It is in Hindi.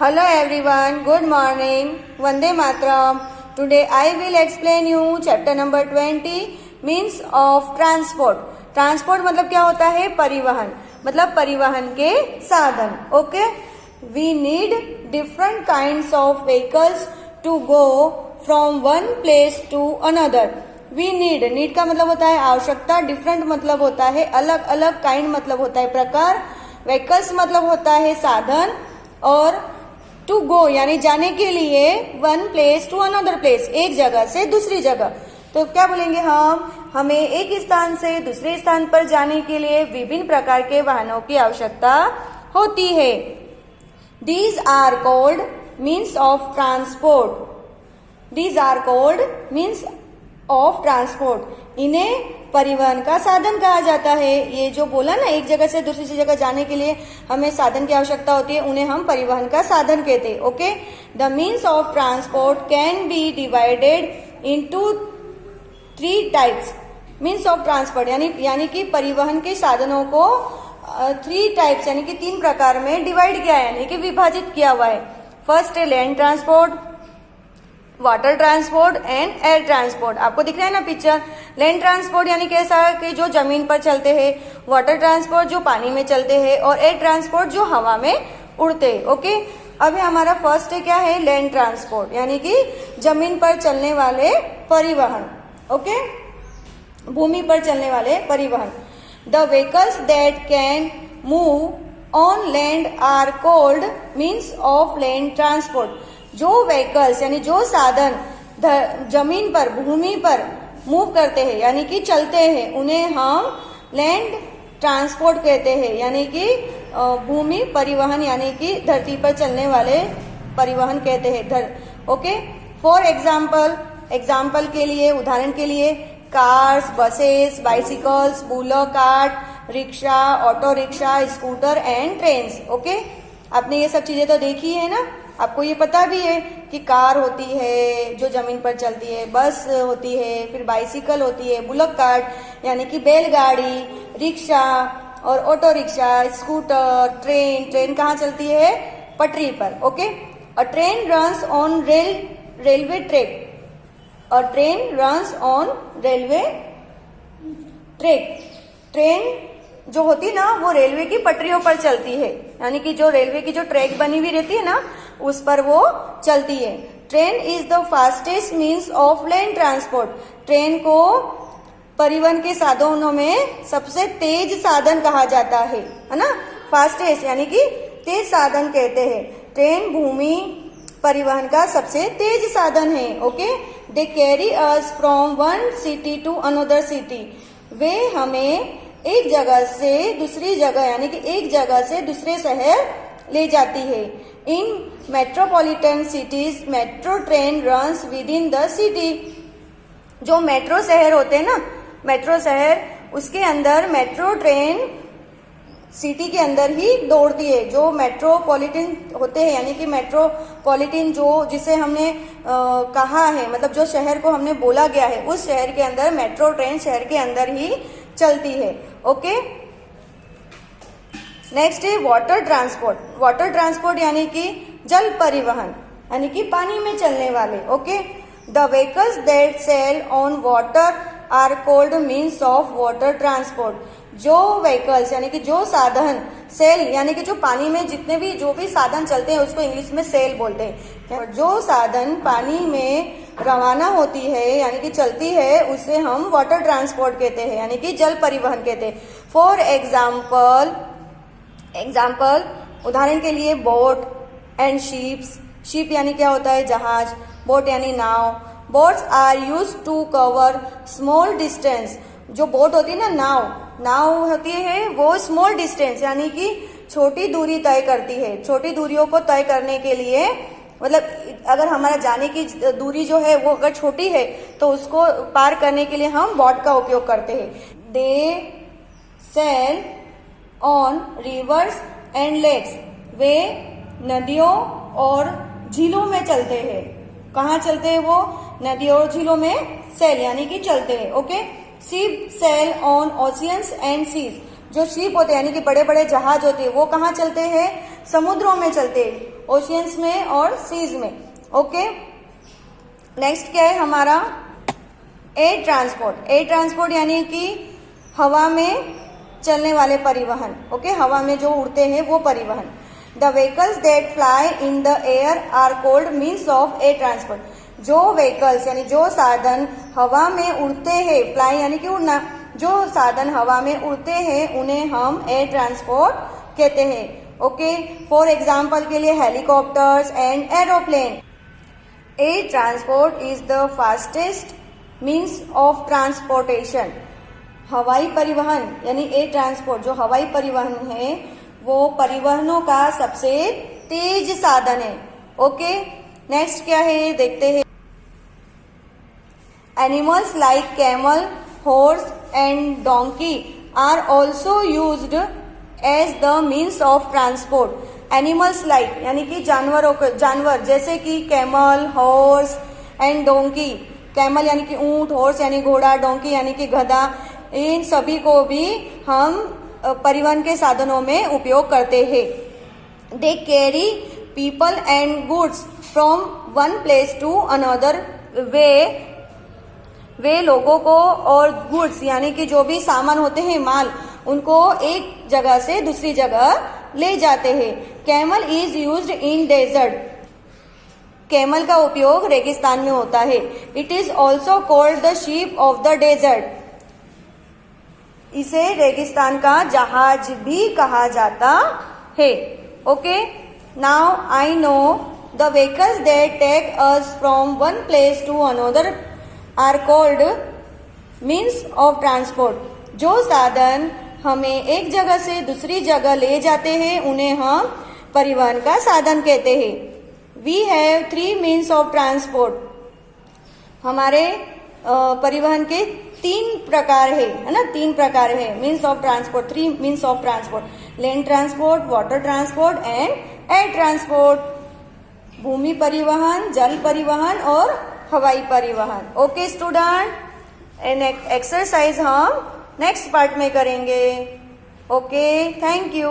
Hello everyone, good morning. Vande Mataram. Today I will explain you chapter number 20 means of transport. Transport मतलब क्या होता है? परिवहन, मतलब परिवहन के साधन. Okay? We need different kinds of vehicles to go from one place to another. We need का मतलब होता है आवश्यकता, different मतलब होता है अलग अलग, kind मतलब होता है प्रकार, vehicles मतलब होता है साधन, और टू गो यानी जाने के लिए one place to another place, एक जगह से दूसरी जगह. तो क्या बोलेंगे हम? हमें एक स्थान से दूसरे स्थान पर जाने के लिए विभिन्न प्रकार के वाहनों की आवश्यकता होती है. These are called means of transport. These are called means of transport. इन्हें परिवहन का साधन कहा जाता है. ये जो बोला ना, एक जगह से दूसरी जगह जाने के लिए हमें साधन की आवश्यकता होती है, उन्हें हम परिवहन का साधन कहते हैं. Okay, the means of transport can be divided into 3 types. Means of transport यानी कि परिवहन के साधनों को 3 टाइप्स यानी कि 3 प्रकार में डिवाइड किया है, यानी कि विभाजित किया हुआ है. फर्स्ट है land transport, water transport and air transport. आपको दिख रहा है ना पिक्चर. लैंड ट्रांसपोर्ट यानी कैसा कि जो जमीन पर चलते हैं, वाटर ट्रांसपोर्ट जो पानी में चलते हैं, और एयर ट्रांसपोर्ट जो हवा में उड़ते हैं. ओके, अभी हमारा फर्स्ट है क्या है? लैंड ट्रांसपोर्ट यानी कि जमीन पर चलने वाले परिवहन. ओके, भूमि पर चलने वाले परिवहन. The vehicles that can move on land are called means of land transport. जो व्हीकल्स यानी जो साधन जमीन पर, भूमि पर मूव करते हैं यानी कि चलते हैं, उन्हें हम लैंड ट्रांसपोर्ट कहते हैं, यानी कि भूमि परिवहन यानी कि धरती पर चलने वाले परिवहन कहते हैं. ओके, फॉर एग्जाम्पल के लिए, उदाहरण के लिए, cars, buses, bicycles, bullock cart, rickshaw, auto rickshaw, scooter and trains. Okay, आपने ये सब चीजें तो देखी है ना. आपको ये पता भी है कि कार होती है जो जमीन पर चलती है, बस होती है, फिर बाइसिकल होती है, बुलक कार्ट यानी कि बैलगाड़ी, रिक्शा और ऑटो रिक्शा, स्कूटर, ट्रेन कहाँ चलती है? पटरी पर. Okay, a train runs on railway track. A train runs on railway track. Train जो होती है ना, वो रेलवे की पटरियों पर चलती है, यानी कि जो रेलवे की जो ट्रैक बनी हुई रहती है ना, उस पर वो चलती है. Train is the fastest means of land transport. Train को परिवहन के साधनों में सबसे तेज साधन कहा जाता है ना. फास्टेस्ट यानी कि तेज साधन कहते हैं. ट्रेन भूमि परिवहन का सबसे तेज साधन है. Okay, they carry us from one city to another city. वे हमें एक जगह से दूसरी जगह यानी कि एक जगह से दूसरे शहर ले जाती है. In metropolitan cities metro train runs with in the city. जो मेट्रो शहर होते हैं ना, मेट्रो शहर, उसके अंदर मेट्रो ट्रेन सिटी के अंदर ही दौड़ती है. जो मेट्रोपॉलिटन होते हैं यानी कि मेट्रोपॉलिटन जो जिसे हमने कहा है, मतलब जो शहर को हमने बोला गया है, उस शहर के अंदर मेट्रो ट्रेन शहर के अंदर ही चलती है. ओके, नेक्स्ट है वाटर ट्रांसपोर्ट. वाटर ट्रांसपोर्ट यानी कि जल परिवहन यानी कि पानी में चलने वाले. Okay, the vehicles that sail on water are called means of water transport. जो व्हीकल्स यानी कि जो साधन सेल यानी कि जो पानी में जो भी साधन चलते हैं उसको इंग्लिश में सेल बोलते हैं. जो साधन पानी में रवाना होती है यानी कि चलती है, उसे हम वाटर ट्रांसपोर्ट कहते हैं, यानी कि जल परिवहन कहते हैं. फॉर एग्जाम्पल उदाहरण के लिए, बोट एंड शिप्स. शिप यानी क्या होता है? जहाज. बोट यानी नाव. Boats are use to cover small distance. जो बोट होती है ना, नाव होती है, वो स्मॉल डिस्टेंस यानी कि छोटी दूरी तय करती है. छोटी दूरियों को तय करने के लिए, मतलब अगर हमारा जाने की दूरी जो है वो अगर छोटी है तो उसको पार करने के लिए हम बोट का उपयोग करते हैं. They sail on rivers and lakes. वे नदियों और झीलों में चलते हैं. कहाँ चलते हैं वो? नदियों और झीलों में सेल यानी कि चलते हैं. Okay, ship sail on oceans and seas. जो शिप होते हैं यानी कि बड़े बड़े जहाज होते हैं, वो कहाँ चलते हैं? समुद्रों में चलते हैं. ओशियंस में और सीज में। ओके, नेक्स्ट क्या है हमारा एयर ट्रांसपोर्ट। एयर ट्रांसपोर्ट यानी कि हवा में चलने वाले परिवहन। ओके, हवा में जो उड़ते हैं वो परिवहन। The vehicles that fly in the air are called means of air transport. जो व्हीकल्स यानी जो साधन हवा में उड़ते हैं, फ्लाई यानी कि उड़ना, जो साधन हवा में उड़ते हैं उन्हें हम एयर ट्रांसपोर्ट कहते हैं। ओके, फॉर एग्जाम्पल के लिए helicopters and aeroplane. Air transport is the fastest means of transportation. हवाई परिवहन यानी एयर ट्रांसपोर्ट जो हवाई परिवहन है वो परिवहनों का सबसे तेज साधन है। ओके, नेक्स्ट क्या है देखते हैं। Animals like camel, horse and donkey are also used as the means of transport. Animals like यानी कि जानवर जैसे कि camel, horse and donkey. Camel यानी कि ऊंट, हॉर्स यानी घोड़ा, डोंकी यानी कि गधा, इन सभी को भी हम परिवहन के साधनों में उपयोग करते हैं। They carry people and goods from one place to another. वे लोगों को और गुड्स यानी कि जो भी सामान होते हैं, माल, उनको एक जगह से दूसरी जगह ले जाते हैं। Camel is used in desert. Camel का उपयोग रेगिस्तान में होता है। It is also called the ship of the desert. इसे रेगिस्तान का जहाज भी कहा जाता है। Okay, now I know the vehicles that take us from one place to another are called means of transport. जो साधन हमें एक जगह से दूसरी जगह ले जाते हैं उन्हें हम परिवहन का साधन कहते हैं। We have 3 means of transport. हमारे परिवहन के 3 प्रकार है ना, 3 प्रकार है means of transport. 3 means of transport, land transport, water transport and air transport. भूमि परिवहन, जल परिवहन और हवाई परिवहन। ओके स्टूडेंट, एक्सरसाइज हम नेक्स्ट पार्ट में करेंगे। Okay, thank you.